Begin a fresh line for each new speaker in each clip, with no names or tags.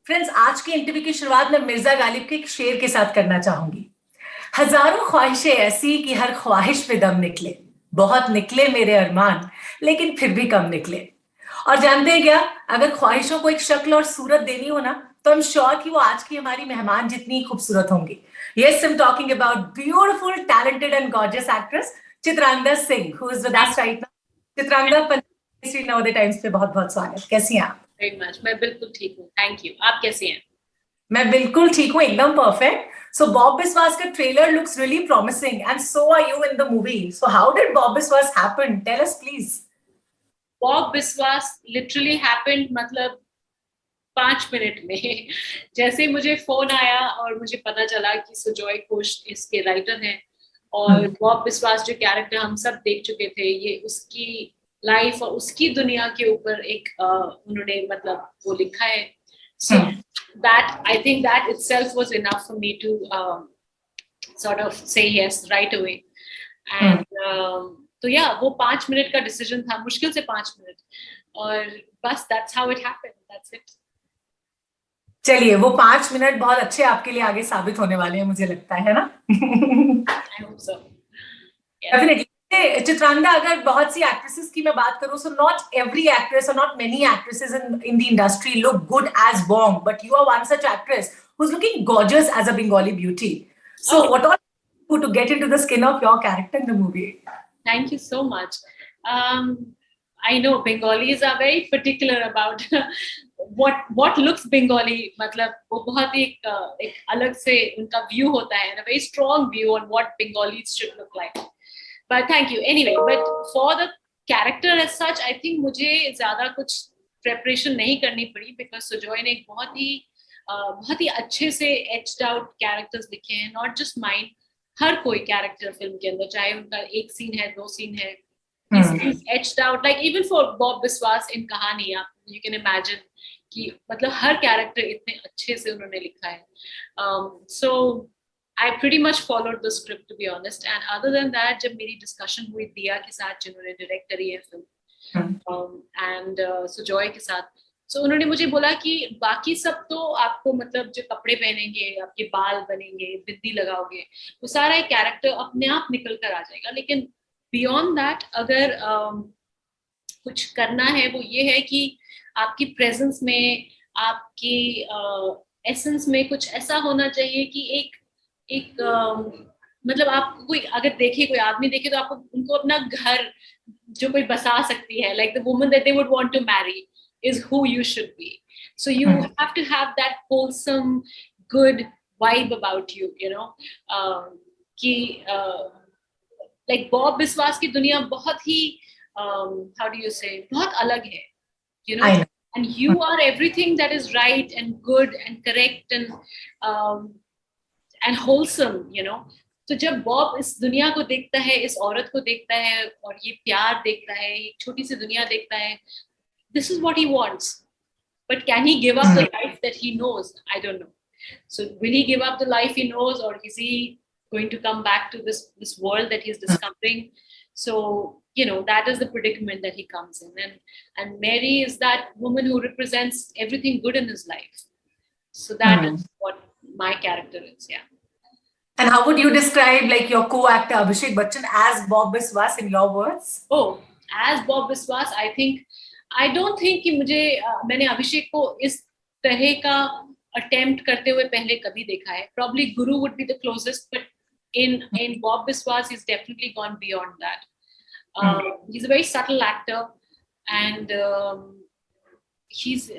Friends, आज की interview की शुरुआत मैं मिर्जा गालिब के एक शेर के साथ करना चाहूंगी। हजारों ख्वाहिशें ऐसी कि हर ख्वाहिश पे दम निकले, बहुत निकले मेरे अरमान, लेकिन फिर भी कम निकले। और जानते हैं क्या, अगर ख्वाहिशों को एक शक्ल और सूरत देनी हो ना, तो हम श्योर कि वो आज की हमारी मेहमान जितनी खूबसूरत होंगी। Yes, I am talking about beautiful, talented and gorgeous actress Chitrangada Singh, who is with us right now. Chitrangada, Punjabi Shri Navodaya times पे बहुत बहुत स्वागत। कैसी हैं आप?
Very much. मैं बिल्कुल ठीक हूँ, थैंक यू। आप कैसे हैं?
मैं बिल्कुल ठीक हूँ, एकदम परफेक्ट। सो बॉब बिस्वास का trailer looks really promising and so are you in the movie. So how did Bob Biswas happen? Tell us please.
Bob Biswas literally happened, मतलब 5 मिनट में। जैसे ही मुझे फोन आया और मुझे पता चला कि सुजॉय घोष इसके राइटर हैं और बॉब बिस्वास जो कैरेक्टर हम सब देख चुके थे, ये उसकी लाइफ और उसकी दुनिया के ऊपर एक उन्होंने मतलब वो लिखा है। So that I think that itself was enough for me to sort of say yes right away. And तो या वो 5 मिनट का डिसीजन था, मुश्किल से 5 मिनट, और बस that's how it happened, that's it.
चलिए, वो 5 मिनट बहुत अच्छे आपके लिए आगे साबित होने वाले हैं, मुझे लगता है ना?
I hope so, yes.
Definitely. Chitrangada, अगर बहुत सी एक्ट्रेसेस की मैं बात करूं, सो नॉट एवरी एक्ट्रेस और not many actresses in the industry look good as Bong, but you are one such actress who's looking gorgeous as a Bengali beauty. So
Oh,
what all to get into the skin of your character in the movie?
thank you so much. um I know Bengalis are very particular about what looks Bengali, मतलब वो बहुत ही एक अलग से उनका view होता है, a very strong view on what Bengalis should look like. But thank you anyway. But for the character as such, I think मुझे ज्यादा कुछ preparation नहीं करनी पड़ी, because सुजॉय ने एक बहुत ही अच्छे से एच्ड आउट कैरेक्टर्स लिखे हैं, नॉट जस्ट माइन, हर कोई कैरेक्टर फिल्म के अंदर, चाहे उनका एक सीन है, 2 सीन है, etched out, like even for Bob Biswas in Kahaani, आप यू कैन इमेजिन कि मतलब हर कैरेक्टर इतने अच्छे से उन्होंने लिखा है. सो I pretty much followed the script, to be honest. And other than that, जब मेरी discussion हुई दिया के साथ, जिन्होंने direct करी है film, and सुजॉय के साथ, so उन्होंने मुझे बोला कि बाकी सब तो आपको, मतलब जो कपड़े पहनेंगे, आपके बाल बनेंगे, बिंदी लगाओगे, वो सारा एक कैरेक्टर अपने आप निकल कर आ जाएगा, लेकिन beyond that अगर कुछ करना है, वो ये है कि आपकी प्रेजेंस में, आपकी एसेंस में कुछ ऐसा होना चाहिए कि एक मतलब आपको कोई अगर देखे, कोई आदमी देखे, तो आपको उनको अपना घर जो कोई बसा सकती है, like the woman that they would want to marry is who you should be. So you have to have that wholesome, good vibe about you, you know. कि like Bob Biswas की दुनिया बहुत ही how do you say, बहुत अलग है, you know. And you are everything that is right and good and correct and wholesome, you know. तो जब Bob इस दुनिया को देखता है, इस औरत को देखता है, और ये प्यार देखता है, ये छोटी सी दुनिया देखता है, this is what he wants. But can he give up the life that he knows? I don't know. So will he give up the life he knows, or is he going to come back to this world that he's discovering? So, you know, that is the predicament that he comes in. And Mary is that woman who represents everything good in his life. So that is what my character is, yeah.
And how would you describe like your co-actor Abhishek Bachchan as Bob Biswas in your words?
Oh, as Bob Biswas, I don't think कि मैंने अभिषेक को इस तरह का attempt करते हुए पहले कभी देखा है. Probably Guru would be the closest, but in Bob Biswas, he's definitely gone beyond that. He's a very subtle actor, and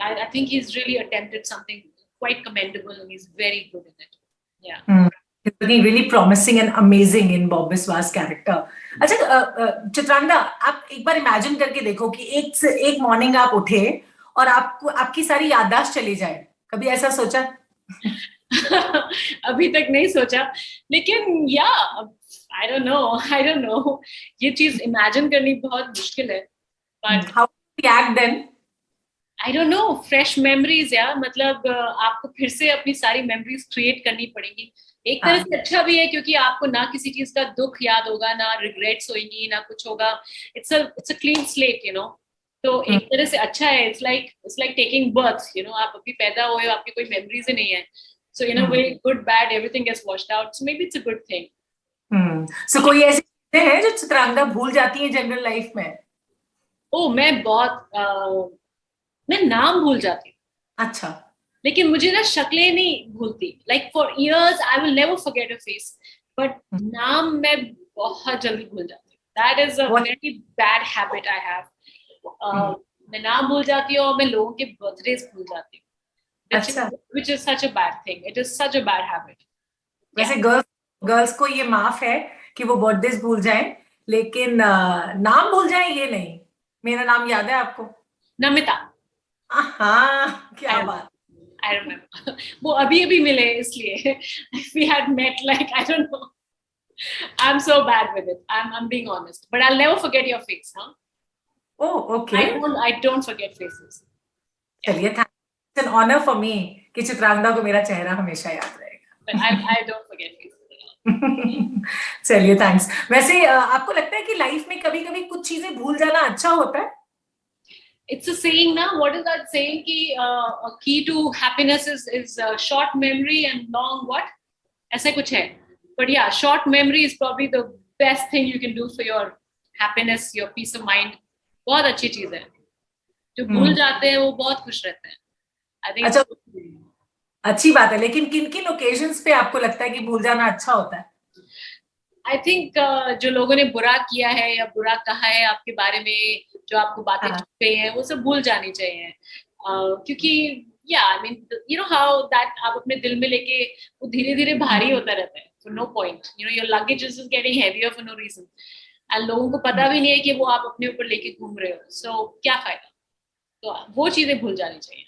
I think he's really attempted something quite commendable, and he's very good in it. Yeah.
Really promising and amazing in Bob Biswas character. अच्छा, चित्रांगदा, आप एक बार imagine करके देखो कि एक morning आप उठे और आपको आपकी सारी याददाश्त चली जाए. कभी ऐसा सोचा?
अभी तक नहीं सोचा, लेकिन या आई डोंट नो, ये चीज इमेजिन करनी बहुत मुश्किल है. But
how react then?
I don't know, fresh memories, या मतलब आपको फिर से अपनी सारी मेमोरीज क्रिएट करनी पड़ेंगी. एक तरह से अच्छा भी है, क्योंकि आपको ना किसी चीज का दुख याद होगा, ना रिग्रेट्स होंगी, ना कुछ होगा. It's a clean slate, you know. तो एक तरह से अच्छा है. It's like taking birth, you know, आप अभी पैदा हुए हो, आपकी कोई memories ही नहीं है. So in a way, good, bad, everything gets washed out. So maybe it's a good thing.
So कोई ऐसी चीजें हैं जो चित्रांगदा भूल जाती है जनरल लाइफ में?
मैं बहुत मैं नाम भूल जाती हूँ.
अच्छा.
लेकिन मुझे ना शक्लें नहीं भूलती. Like for years, I will never forget a face. But नाम मैं बहुत जल्दी भूल जाती हूँ. That is a very bad habit I have. मैं नाम भूल जाती हूँ और मैं लोगों के बर्थडेज भूल जाती हूँ. Which is such a bad thing. It is such a bad habit.
वैसे गर्ल्स को ये माफ है कि वो बर्थडेज भूल जाएं, लेकिन नाम भूल जाएं ये नहीं. मेरा नाम याद है आपको?
नमिता.
हाँ, क्या बात.
I remember. वो अभी मिले इसलिए. We had met like I don't know. I'm so bad with it. I'm being honest. But I'll never forget your face, huh?
Oh, okay.
I don't forget faces.
चलिए, it's an honor for me कि चित्रांगदा को मेरा चेहरा हमेशा याद रहेगा.
But I don't forget faces.
चलिए, thanks. वैसे आपको लगता है कि लाइफ में कभी-कभी कुछ चीजें भूल जाना अच्छा होता है?
It's a saying now. What is that saying? Ki a key to happiness is short memory and long what? ऐसा कुछ है. But yeah, short memory is probably the best thing you can do for your happiness, your peace of mind. बहुत अच्छी चीज है. जो भूल जाते हैं वो बहुत खुश रहते हैं. I think.
अच्छा, अच्छी बात है. लेकिन किन-किन occasions पे आपको लगता है कि भूल जाना अच्छा होता है?
I think जो लोगों ने बुरा किया है या बुरा कहा है आपके बारे में, जो आपको बातें छुप गई हैं, वो सब भूल जानी चाहिए. क्योंकि I mean, you know how that आप अपने दिल में लेके वो धीरे-धीरे भारी होता रहता है. For no point. You know, your luggage is just getting heavier for no reason. And लोगों को पता भी नहीं है कि वो आप अपने ऊपर लेके घूम रहे हो. So क्या फायदा? तो वो चीजें भूल जानी चाहिए.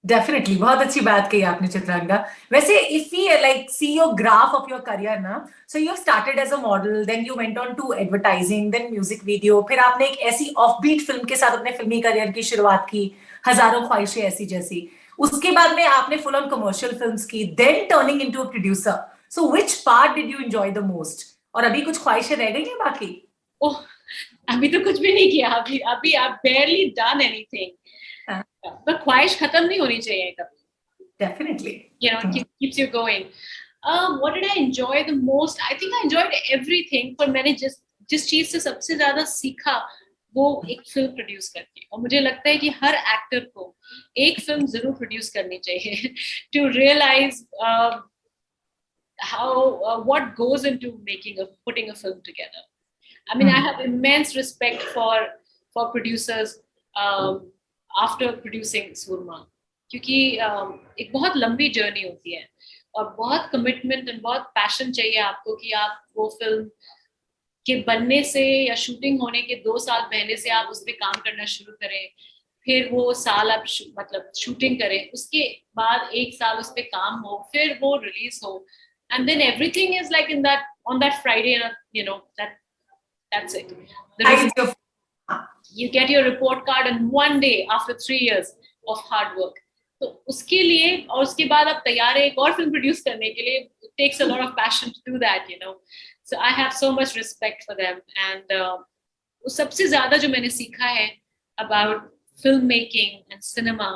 Definitely, बहुत अच्छी बात कही आपने चित्रांगदा. वैसे if we like see your graph of your career ना, so you started as a model, then you went on to advertising, then music video, फिर आपने एक ऐसी offbeat फिल्म के साथ अपने फिल्मी करियर की शुरुआत की, हजारों ख्वाहिशें ऐसी जैसी. उसके बाद में आपने full on commercial films की, then turning into a producer. So which part did you enjoy the most? और अभी कुछ ख्वाहिशें रह गई हैं बाकी?
ओह, अभी तो कुछ भी नहीं किया. अभी I've barely done anything. पर ख्वाहिश खत्म नहीं होनी चाहिए कभी.
Definitely.
You know, it keeps you going. What did I enjoy the most? I think I enjoyed everything. पर मैंने जिस चीज से सबसे ज्यादा सीखा वो एक फिल्म प्रोड्यूस करके. और मुझे लगता है कि हर एक्टर को एक फिल्म जरूर प्रोड्यूस करनी चाहिए to realize how what goes into putting a film together. I mean, I have immense respect for producers after producing Surma, क्योंकि एक बहुत लंबी जर्नी होती है और बहुत कमिटमेंट और बहुत पैशन चाहिए आपको कि आप वो फिल्म के बनने से या शूटिंग होने के 2 साल पहले से आप उस पर काम करना शुरू करें, फिर वो साल आप मतलब शूटिंग करें, उसके बाद 1 साल उस पर काम हो, फिर वो रिलीज हो, and then everything is like on that Friday, you know, that's it. You get your report card in one day after 3 years of hard work. तो उसके लिए और उसके बाद आप तैयार है एक और फिल्म प्रोड्यूस करने के लिए. It takes a lot of passion to do that, you know. So I have so much respect for them. And सबसे ज्यादा जो मैंने सीखा है about filmmaking and cinema,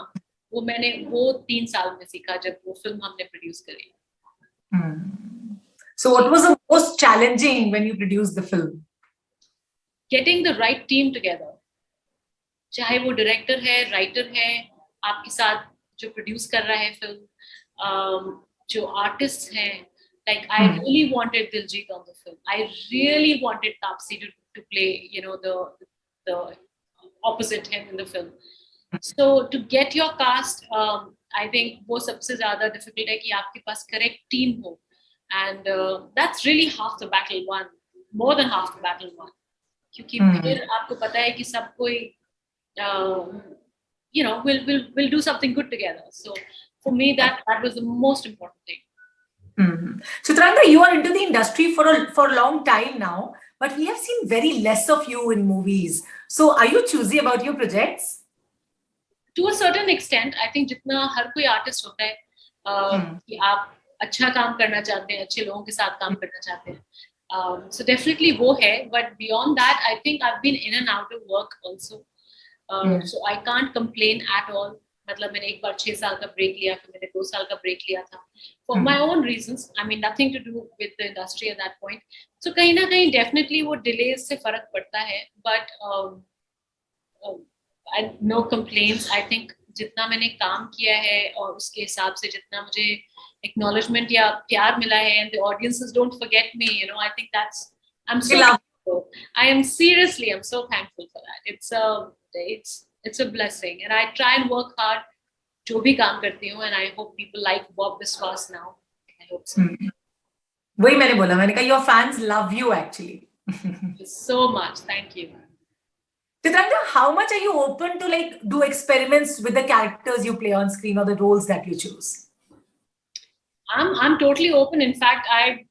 वो मैंने वो 3 साल में सीखा जब वो फिल्म हमने प्रोड्यूस करी.
So what was the most challenging when you produced the film?
Getting the right team together. चाहे वो डायरेक्टर है, राइटर है, आपके साथ जो प्रोड्यूस कर रहा है फिल्म, जो आर्टिस्ट हैं. Like I really wanted Diljit on the film. I really wanted Taapsee to play, you know, the opposite him in the film. So to get your cast, I think वो सबसे ज़्यादा difficult है कि आपके पास correct team हो. And that's really half the battle won, more than half the battle won. क्योंकि फिर आपको पता है कि सब कोई you know, we'll do something good together. So for me, that was the most important thing.
Chitrangda, you are into the industry for a long time now, but we have seen very less of you in movies. So are you choosy about your projects?
To a certain extent, I think जितना हर कोई artist होता है कि आप अच्छा काम करना चाहते हैं, अच्छे लोगों के साथ काम करना चाहते हैं. So definitely वो है, but beyond that, I think I've been in and out of work also. So I can't complain at all. मतलब मैंने एक बार 6 साल का ब्रेक लिया, फिर मैंने 2 साल का ब्रेक लिया था for my own reasons. I mean nothing to do with the industry at that point. So कहीं ना कहीं definitely वो delays से फर्क पड़ता है, but no complaints. I think जितना मैंने काम किया है और उसके हिसाब से जितना मुझे acknowledgement या प्यार मिला है, and the audiences don't forget me, you know, I think that's, I'm so thankful. I am seriously, I'm so thankful for that. It's a blessing, and I try and work hard जो भी काम करती हूँ, and I hope people like Bob Biswas now. I hope so.
वही मैंने बोला, मैंने कहा your fans love you actually.
So much, thank you.
Chitrangda, how much are you open to like do experiments with the characters you play on screen or the roles that you choose?
I'm totally open. In fact, I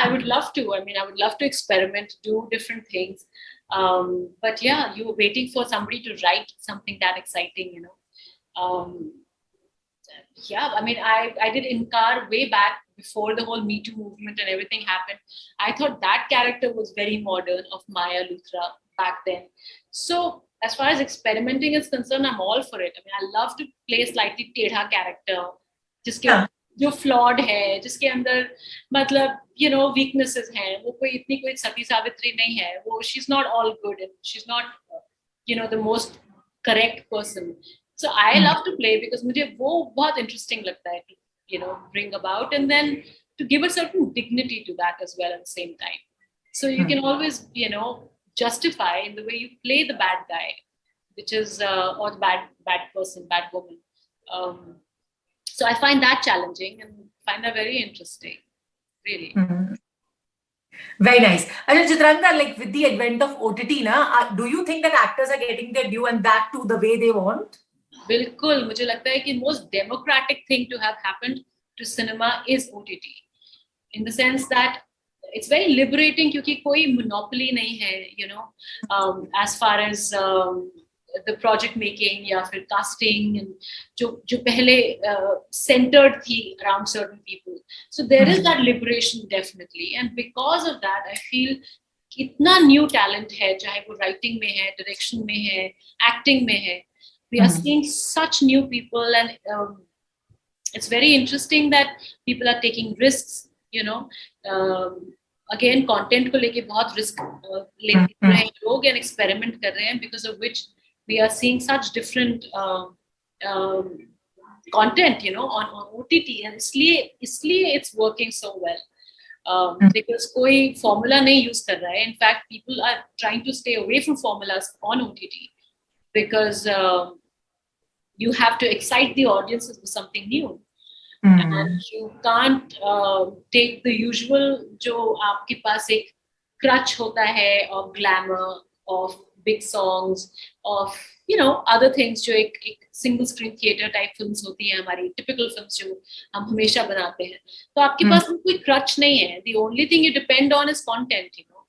would love to. I mean, I would love to experiment, do different things. But yeah, you were waiting for somebody to write something that exciting, you know. Yeah, I mean, I did Inkar way back before the whole Me Too movement and everything happened. I thought that character was very modern, of Maya Luthra back then. So as far as experimenting is concerned, I'm all for it. I mean, I love to play a slightly टेढ़ा character, जिसके जो flawed है, जिसके अंदर मतलब you know weaknesses हैं, वो कोई इतनी कोई सती सावित्री नहीं है, वो she's not all good and she's not you know the most correct person. So I love to play because मुझे वो बहुत interesting लगता है to you know bring about, and then to give a certain dignity to that as well at the same time. So you can always you know justify in the way you play the bad guy, which is or the bad person, bad woman. So I find that challenging and find that very interesting, really.
Very nice. And Chitrangda, like with the advent of OTT, do you think that actors are getting their due and that too the way they want?
बिल्कुल, मुझे लगता है कि most democratic thing to have happened to cinema is OTT, in the sense that it's very liberating क्योंकि कोई monopoly नहीं है, you know, as far as the project making या फिर casting and जो पहले centered थी around certain people. So there is that liberation definitely, and because of that I feel इतना new talent है, चाहे वो writing में है, direction में है, acting में है. We are seeing such new people, and it's very interesting that people are taking risks, you know. Again, content को लेके बहुत risk लेते हैं लोग and experiment कर रहे हैं, because of which we are seeing such different content, you know, on OTT, and इसलिए it's working so well. Because कोई formula नहीं use कर रहा है. In fact, people are trying to stay away from formulas on OTT because you have to excite the audiences with something new. And you can't take the usual जो आपके पास एक crutch होता है of glamour, of big songs, of you know other things जो एक single screen theater type films होती हैं, हमारी typical films जो हम हमेशा बनाते हैं, तो आपके पास कोई crutch नहीं है. The only thing you depend on is content, you know.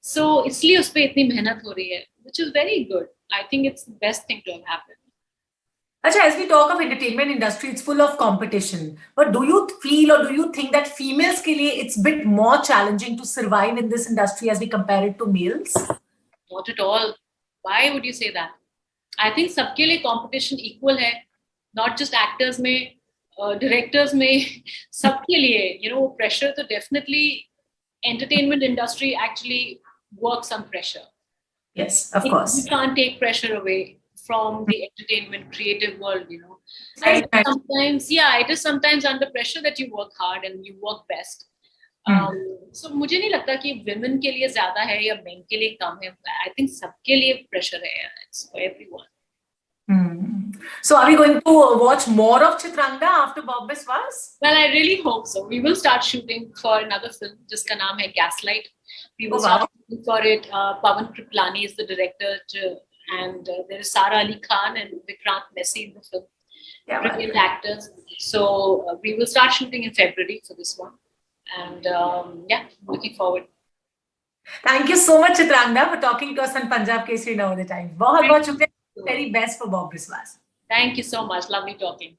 So इसलिए उस पे इतनी मेहनत हो रही है, which is very good. I think it's the best thing to have happened.
Acha, as we talk of entertainment industry, it's full of competition. But do you feel or do you think that females के लिए it's a bit more challenging to survive in this industry as we compare it to males?
Not at all. Why would you say that? I think सबके लिए competition equal है. Not just actors में, directors में, सबके लिए. You know, pressure तो definitely entertainment industry actually works on pressure.
Yes, of course.
You can't take pressure away from the entertainment creative world, you know. And sometimes, yeah, it is sometimes under pressure that you work hard and you work best. So मुझे नहीं लगता कि women के लिए ज़्यादा है या men के लिए कम है. I think सबके लिए pressure है. It's for everyone.
So are we going to watch more of Chitrangda after Bob Biswas?
Well, I really hope so. We will start shooting for another film जिसका नाम है Gaslight. We will start shooting for it. Pawan Kripalani is the director, and there is Sara Ali Khan and Vikrant Messi in the film. Brilliant actors. So we will start shooting in February for this one. And yeah, looking forward.
Thank you so much, Chitrangda, for talking to us on Punjab Kesari Now the Times. बहुत बहुत शुक्रिया. Very best for Bob Biswas.
Thank you so much. Lovely talking.